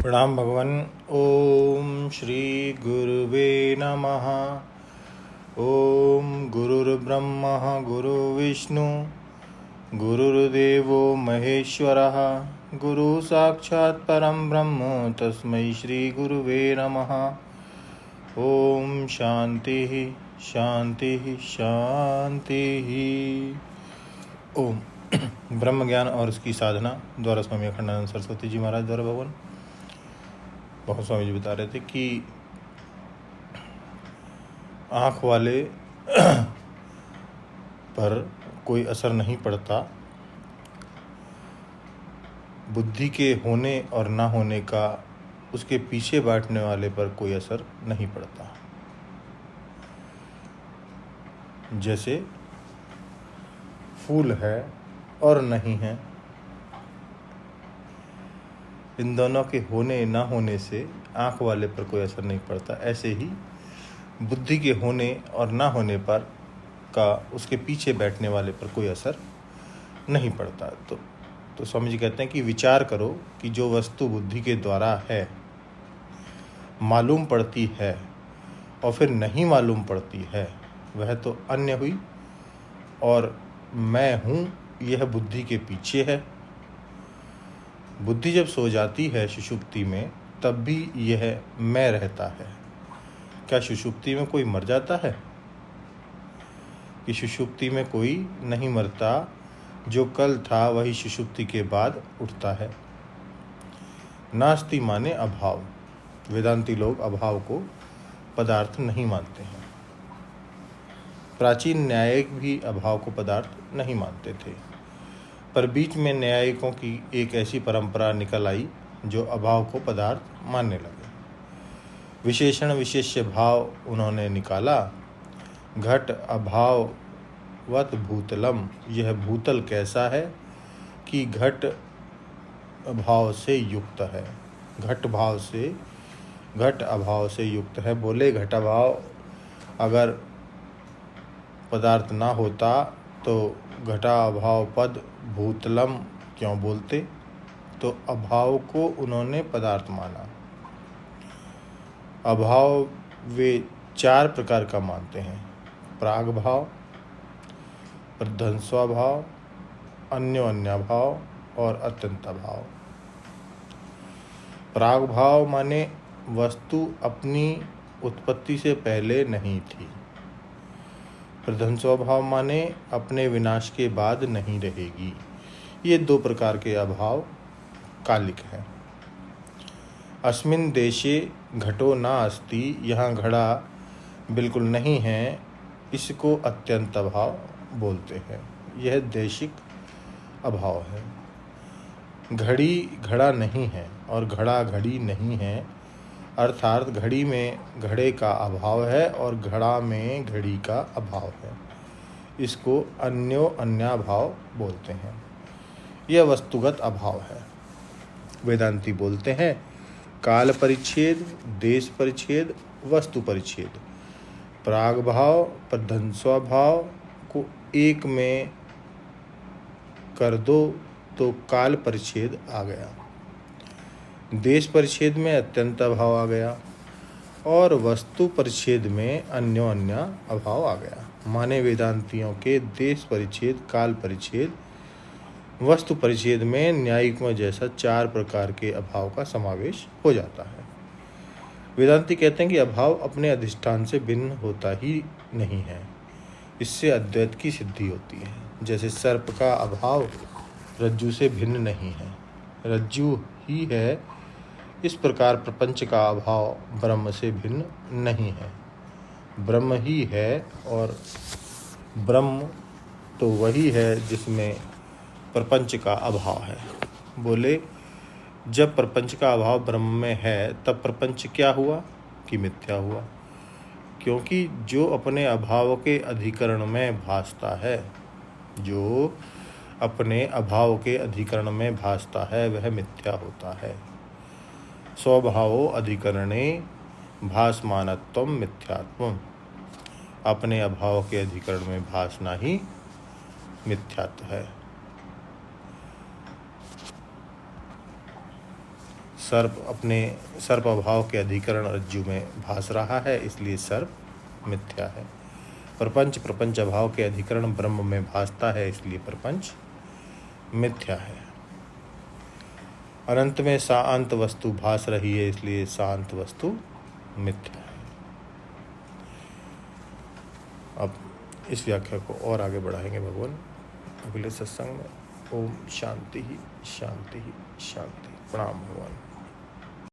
प्रणाम भगवान। ओम श्री गुरुवे नमः। ओम गुरुर्ब्रह्मा गुरुर्विष्णु गुरुर्देवो महेश्वरः गुरु साक्षात् परम ब्रह्म तस्मै श्री गुरुवे नमः। ओम शांति शांति शांति। ओम ब्रह्म ज्ञान और उसकी साधना द्वारा स्वामी अखंडानंद सरस्वती जी महाराज द्वारा भगवान बहुत स्वामी जी बता रहे थे कि आँख वाले पर कोई असर नहीं पड़ता, बुद्धि के होने और ना होने का उसके पीछे बैठने वाले पर कोई असर नहीं पड़ता। जैसे फूल है और नहीं है, इन दोनों के होने ना होने से आँख वाले पर कोई असर नहीं पड़ता, ऐसे ही बुद्धि के होने और ना होने पर का उसके पीछे बैठने वाले पर कोई असर नहीं पड़ता। तो स्वामी जी कहते हैं कि विचार करो कि जो वस्तु बुद्धि के द्वारा है, मालूम पड़ती है और फिर नहीं मालूम पड़ती है, वह तो अन्य हुई, और मैं हूँ यह बुद्धि के पीछे है। बुद्धि जब सो जाती है सुषुप्ति में, तब भी यह मैं रहता है। क्या सुषुप्ति में कोई मर जाता है? कि सुषुप्ति में कोई नहीं मरता, जो कल था वही सुषुप्ति के बाद उठता है। नास्ति माने अभाव। वेदांती लोग अभाव को पदार्थ नहीं मानते हैं। प्राचीन न्यायिक भी अभाव को पदार्थ नहीं मानते थे, पर बीच में न्यायिकों की एक ऐसी परंपरा निकल आई जो अभाव को पदार्थ मानने लगे। विशेषण विशेष्य भाव उन्होंने निकाला। घट अभाववत भूतलम, यह भूतल कैसा है कि घट भाव से युक्त है, घट अभाव से युक्त है। बोले घटाभाव अगर पदार्थ ना होता तो घटा अभाव पद भूतलम क्यों बोलते? तो अभाव को उन्होंने पदार्थ माना। अभाव वे 4 प्रकार का मानते हैं: प्राग भाव, प्रध्वंस्वभाव, अन्योन्याभाव और अत्यंताभाव। प्राग भाव माने वस्तु अपनी उत्पत्ति से पहले नहीं थी। प्रध्वंस्वभाव माने अपने विनाश के बाद नहीं रहेगी। ये 2 प्रकार के अभाव कालिक हैं। अस्मिन देशे घटो न अस्ति, यहाँ घड़ा बिल्कुल नहीं है, इसको अत्यंत अभाव बोलते हैं। यह देशिक अभाव है। घड़ी घड़ा नहीं है और घड़ा घड़ी नहीं है, अर्थात घड़ी में घड़े का अभाव है और घड़ा में घड़ी का अभाव है। इसको अन्याभाव बोलते हैं। यह वस्तुगत अभाव है। वेदांती बोलते हैं काल परिच्छेद, देश परिच्छेद, वस्तु परिच्छेद। प्राग भाव प्रध्वंस्वभाव को एक में कर दो तो काल परिच्छेद आ गया, देश परिच्छेद में अत्यंत अभाव आ गया और वस्तु परिच्छेद में अन्योन्या अभाव आ गया। माने वेदांतियों के देश परिच्छेद, काल परिच्छेद, वस्तु परिच्छेद में न्यायिकों जैसा 4 प्रकार के अभाव का समावेश हो जाता है। वेदांती कहते हैं कि अभाव अपने अधिष्ठान से भिन्न होता ही नहीं है, इससे अद्वैत की सिद्धि होती है। जैसे सर्प का अभाव रज्जु से भिन्न नहीं है, रज्जु ही है, इस प्रकार प्रपंच का अभाव ब्रह्म से भिन्न नहीं है। ब्रह्म ही है और ब्रह्म तो वही है जिसमें प्रपंच का अभाव है। बोले जब प्रपंच का अभाव ब्रह्म में है तब प्रपंच क्या हुआ कि मिथ्या हुआ, क्योंकि जो अपने अभाव के अधिकरण में भासता है, जो अपने अभाव के अधिकरण में भासता है वह मिथ्या होता है। स्वभावो अधिकरणे भासमानत्वम मिथ्यात्वम, अपने अभाव के अधिकरण में भासना ही मिथ्यात्व है। सर्प अपने सर्प अभाव के अधिकरण रज्जु में भास रहा है, इसलिए सर्प मिथ्या है। प्रपंच प्रपंच अभाव के अधिकरण ब्रह्म में भासता है, इसलिए प्रपंच मिथ्या है। अनंत में शांत वस्तु भास रही है, इसलिए शांत वस्तु मिथ्या है। अब इस व्याख्या को और आगे बढ़ाएंगे भगवान अगले सत्संग में। ओम शांति ही शांति ही शांति। प्रणाम भगवान।